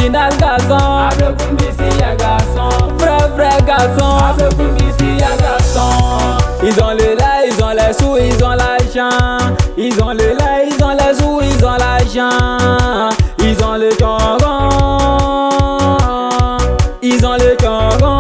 original garçon. Abre Kumbisi ya garçon. Vrai garçon. Abre Kumbisi ya garçon. Ils ont le lait, ils ont les sous, ils ont l'argent. Ils ont le lait, ils ont les sous, ils ont l'argent. Ils ont le congon. Ils ont le congon.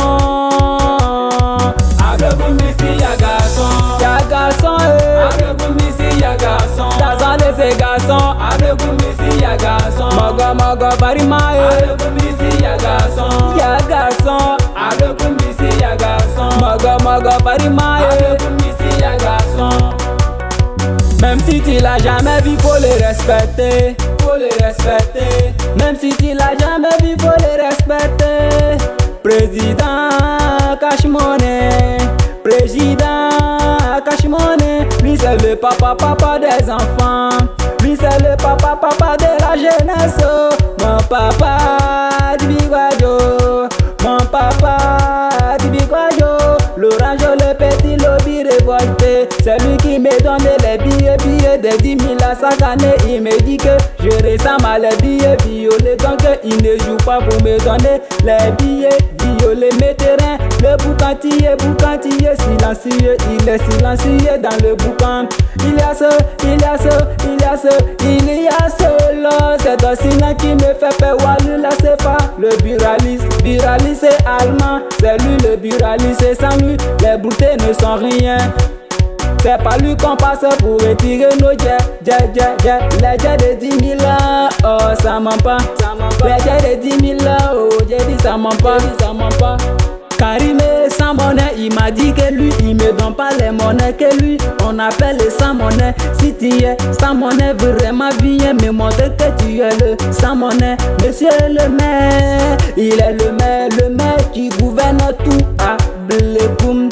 Abre Kumbisi ya garçon. Ya garçon, Abre Kumbisi ya garçon. garçon de ces garçons. Abre Kumbisi ya garçon. Mogo parima, Abre Kumbisi ya garçon. ya garçon. Abre Kumbisi ya garçon. Mogo parima, Abre Kumbisi ya garçon. même si tu l'as jamais vu, faut le respecter. Faut le respecter. Même si tu l'as jamais vu, faut le respecter. Président Cash Money, président Cash Money. Lui c'est le papa des enfants. Lui c'est le papa de la jeunesse. Mon papa du Biguadio, mon papa du Biguadio. L'orange, le petit lobby révolté. C'est lui qui me donne les billets de 10 000 à chaque année. Il me dit que je ressemble à les billets violets. Donc il ne joue pas pour me donner les billets violets. Mes terrains, le boucantier, silencieux. Il est silencieux dans le boucan. Il y a ce là. C'est aussi là qui me fait peur. Walou là c'est pas le buraliste. Buraliste c'est allemand. C'est lui le buraliste. C'est sans lui, les bouteilles ne sont rien. C'est pas lui qu'on passe pour retirer nos jets. Les jets de 10 000 ans, oh ça ment pas. Les jets de 10 000 ans, oh j'ai dit ça ment pas. Karim est sans monnaie, il m'a dit que lui, il me donne pas les monnaies que lui, on appelle les sans monnaie. Si tu es sans monnaie, vraiment viens me montrer que tu es le sans monnaie. Monsieur le maire, il est le maire qui gouverne tout à Blekoum.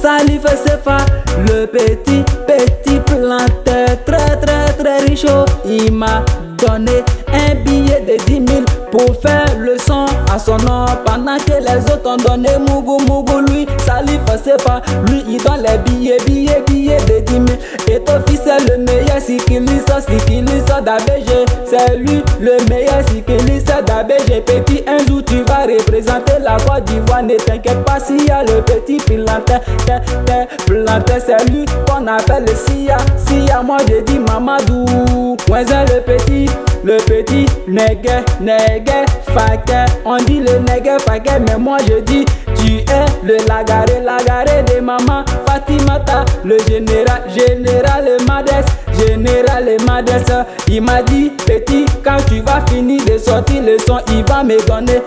Salif Sefa, le petit planteur très riche. Il m'a donné un billet de 10 000 pour faire le son à son nom. Pendant que les autres ont donné Mougou, lui, Salif Sefa, lui il donne les billets de 10 000. Et ton fils est le meilleur cycliste d'ABG. C'est lui le meilleur cycliste d'ABG. Petit, un jour tu vas représenter la Côte d'Ivoire. Ne t'inquiète pas s'il y a le petit planteur. C'est lui qu'on appelle le Sia. Moi je dis Mamadou. Ouenza le petit nègre faké. On dit le nègre faké, mais moi je dis tu es le lagaré de maman Fatimata. Le général Madès. Il m'a dit petit, quand tu vas finir de sortir le son, il va me donner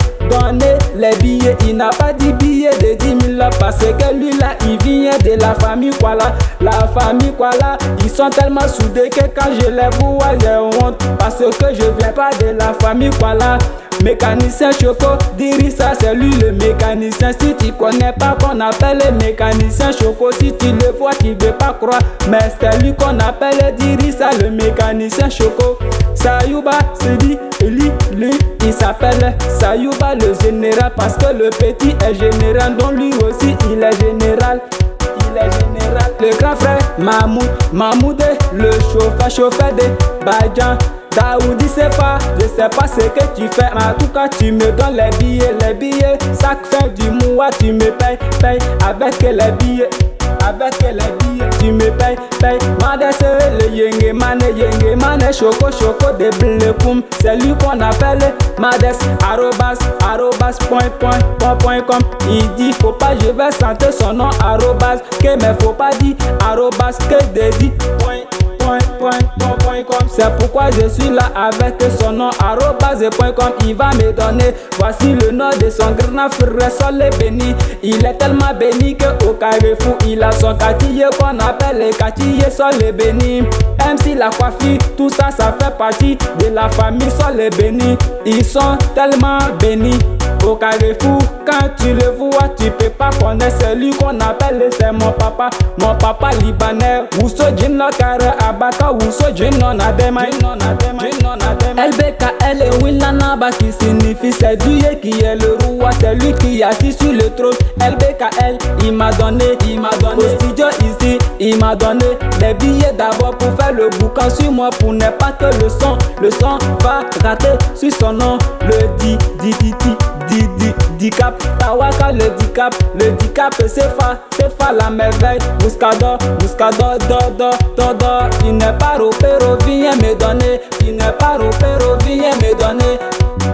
les billets. Il n'a pas dit billets de 10 000 parce que lui là il vient de la famille Kuala. La famille Kuala, ils sont tellement soudés que quand je les vois j'ai honte parce que je viens pas de la famille Kuala. Mécanicien Choco, Dirissa c'est lui le mécanicien. Si tu connais pas qu'on appelle le mécanicien Choco, si tu le vois tu veux pas croire, mais c'est lui qu'on appelle Dirissa le mécanicien Choco. Sayouba Sidi, lui il s'appelle Sayouba le général parce que le petit est général, donc lui aussi il est général. Le grand frère Mahmoud, le chauffeur de Badjan. Daoudi Sefa, je sais pas ce que tu fais, mais en tout cas tu me donnes les billets, chaque fin du mois tu me payes avec les billets, tu me payes. Madès le yengemane, choco de Blekoum, c'est lui qu'on appelle Madès, @point.com. Il dit faut pas, je vais sentir son nom, que mais faut pas dire que dédit .com. C'est pourquoi je suis là avec son nom @.com. Il va me donner, voici le nom de son grand frère Solé béni. Il est tellement béni que au Carrefour il a son quartier qu'on appelle le quartier Solé béni. MC la coiffure, tout ça fait partie de la famille Solé béni. Ils sont tellement bénis. Au Carrefour, quand tu le vois, tu peux pas connaître celui qu'on appelle, c'est mon papa libanais. Ousso Djinno Kare Abaka, Ousso Djinno Nadema. LBKL et Willana Naba qui signifie c'est Dieu qui est le roi, c'est lui qui est assis sur le trône. LBKL, il m'a donné. Au studio ici, il m'a donné les billets d'abord pour faire le boucan sur moi, pour ne pas que le son va rater sur son nom. Le Dicap, Tawaka le Dicap c'est fa la merveille. Muscador, do, il n'est pas repéro, viens me donner. Il n'est pas repéro, viens me donner.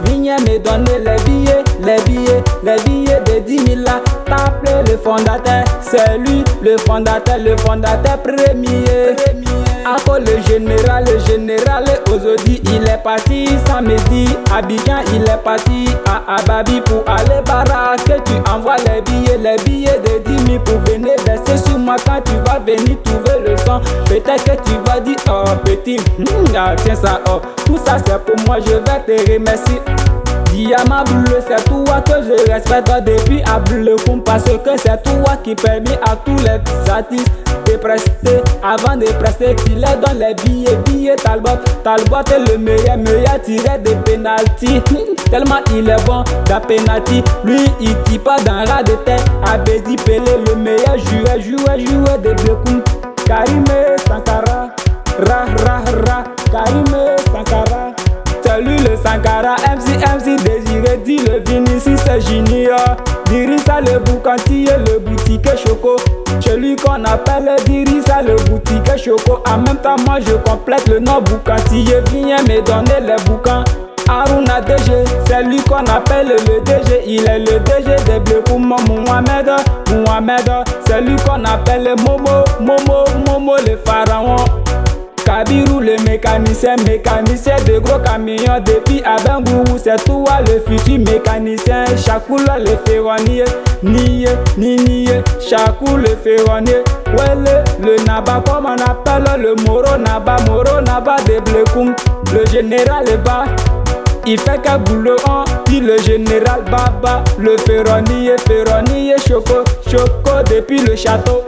Viens me donner les billets de 10 000 là. T'as appelé le fondateur, c'est lui le fondateur premier. Encore le général aujourd'hui il est parti samedi. Abidjan il est parti à Ababi pour aller Barak. Tu envoies les billets de 10 000 pour venir verser sur moi quand tu vas venir trouver le son. Peut-être que tu vas dire oh petit, tiens ça, oh tout ça c'est pour moi, je vais te remercier. Diamant bleu, c'est toi que je respecte depuis Abdoulekoum, parce que c'est toi qui permet à tous les artistes de prester. Avant de prester, tu leur donnes les billets Talbot est le meilleur tireur de penalty. Tellement il est bon dans penalty. Lui il tire pas dans ras de terre. Abedi Pelé, le meilleur joueur de Blekoum. Karim Sankara, Karim Sankara. Salut le Sankara, MC Désiré, dit le Vinicius Junior. Dirisa le boucantier, le boutique Choco. Celui qu'on appelle Dirisa le boutique Choco. En même temps moi je complète le nom boucantier. Viens me donner les boucans. Aruna DG, c'est lui qu'on appelle le DG. Il est le DG de Blekoum. Mohamed, c'est lui qu'on appelle Momo le pharaon. Kabirou le mécanicien de gros camions depuis Abengourou, c'est toi le futur mécanicien. Chakoula le ferronnier, niye, Chakou le ferronnier. Ouais le Naba, comme on appelle le Moro Naba de Blekoum. Le général est bas, il fait qu'un boulot, on dit le général Baba. Le ferronnier, Choco depuis le château,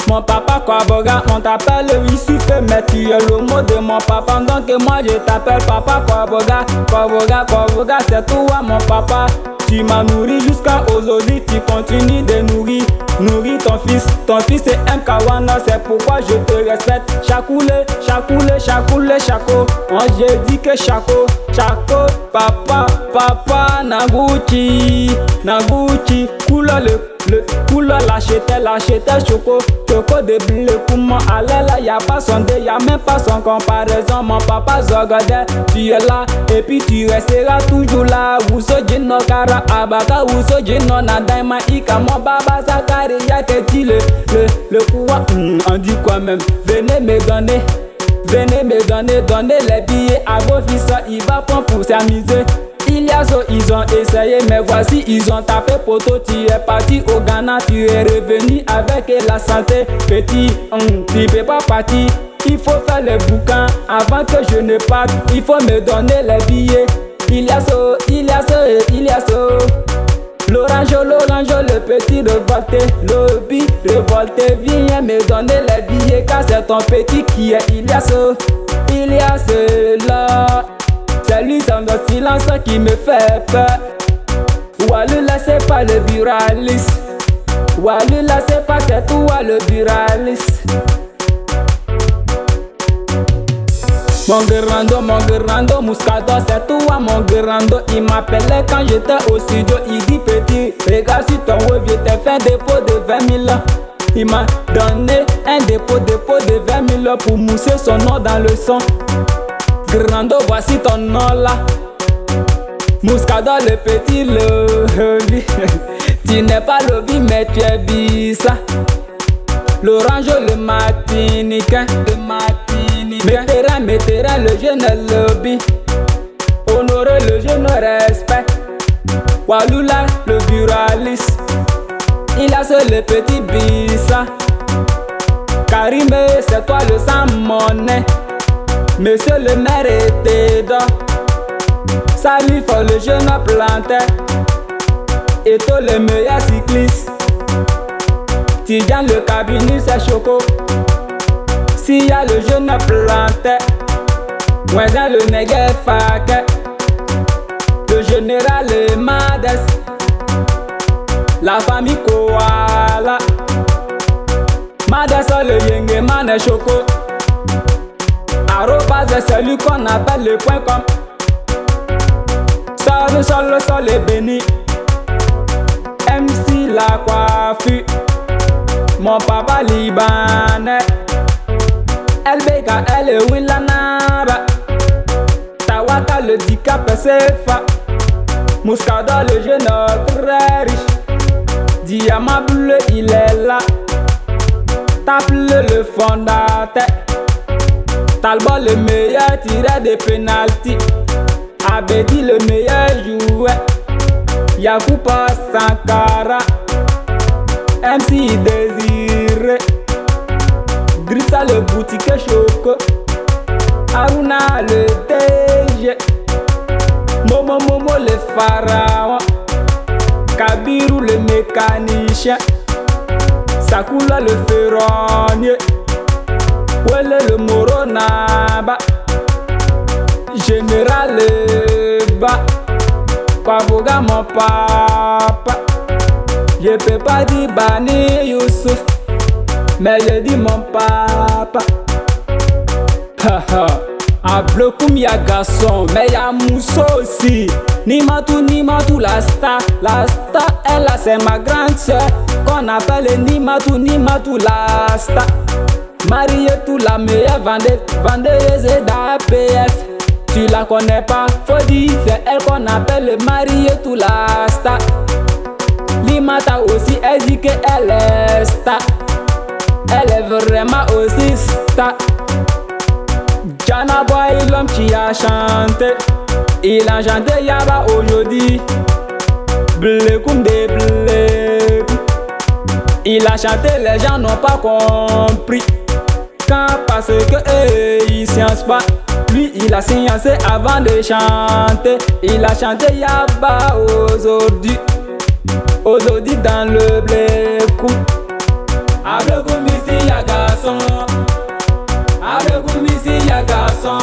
Mon papa Kwaboga, on t'appelle Yusuf, mais tu es le mot de mon papa. Donc moi je t'appelle papa Kwaboga. Kwaboga, c'est toi mon papa. Tu m'as nourri jusqu'à aujourd'hui, tu continues de nourrir ton fils. Ton fils est Mkawana, c'est pourquoi je te respecte. Chako. J'ai dit que Chako, papa, Naguchi, couleur l'achetait Choco de Blekoum. Allez là, y'a pas son dé, y'a même pas son comparaison. Mon papa Zogadé, tu es là et puis tu resteras toujours là. Wuso Jino Kara Abaka, Wuso Jino Nadaima Ika, mon baba Zakari, y'a que tu le quoi, on dit quoi même. Venez me donner les billets à vos fils, il va prendre pour s'amuser. Ils ont essayé, mais voici, ils ont tapé poteau. Tu es parti au Ghana, tu es revenu avec la santé. Petit, tu peux pas partir. Il faut faire les bouquins avant que je ne parte. Il faut me donner les billets. Iliasso. L'orange, le petit révolté, viens me donner les billets, car c'est ton petit qui est Iliasso là. C'est lui dans le silence qui me fait peur. Walula c'est pas le Biralis. Walula c'est pas, c'est toi le Biralis. Mon Guerrando, Muscador, c'est toi mon Guerrando. Il m'appelait quand j'étais au studio, il dit petit, regarde sur ton web, je t'ai fait un dépôt de 20 000. Il m'a donné un dépôt de 20 000 pour mousser son nom dans le son. Grando, voici ton nom là. Muscador le petit lobby. Tu n'es pas lobby mais tu es bisa. L'orange le martiniquin. Météran le jeune lobby. Honorer le jeune respect. Walula le Biralis. Il a seul le petit bisa. Karim c'est toi le sans monnaie. Monsieur le maire était dedans. Salut pour le jeune planteur. Et toi le meilleur cycliste. Tidian le cabinet c'est Choco. S'il y a le jeune planteur, Mouesin le Negev Faké, le général Mades, la famille Koala, Mades le Yenge Mane Choco, arrobase c'est lui qu'on appelle le point com. Sol est béni, MC la coiffure, mon papa libanais, LBK elle Willanaba, Tawaka le Dicap Sefa, Muscada le jeune très riche, Diamant bleu il est là, Taple le fondateur, Talbot le meilleur tireur de penalty, Abedi le meilleur joueur, Yakupa Sankara, MC Désiré, Drissa le boutique Choco, Aruna le DG, Momo le pharaon, Kabiru le mécanicien, Sakula le ferronnier, Wele le moronaba, Général Ba, Kwaboga mon papa. Je peux pas dire Bani Youssouf, mais je dis mon papa. Haha, à Blokoum y'a garçon, mais y'a Mousso aussi. Nimatou la star elle là c'est ma grande soeur, qu'on appelle Nimatou la star. Marietou la meilleure vendeuse d'APF. Tu la connais pas, faut dire c'est elle qu'on appelle Marietou la star. Limata aussi, elle dit qu'elle est star. Elle est vraiment aussi star. Jana Boy, l'homme qui a chanté, il a chanté Yaba aujourd'hui. Blekoum de Blekoum. Il a chanté, les gens n'ont pas compris. Quand parce que il science pas. Lui il a sciencé avant de chanter. Il a chanté Yaba aujourd'hui. Aujourd'hui dans le Blekoum. A Blekoum ici y'a garçon. A Blekoum ici y'a garçon.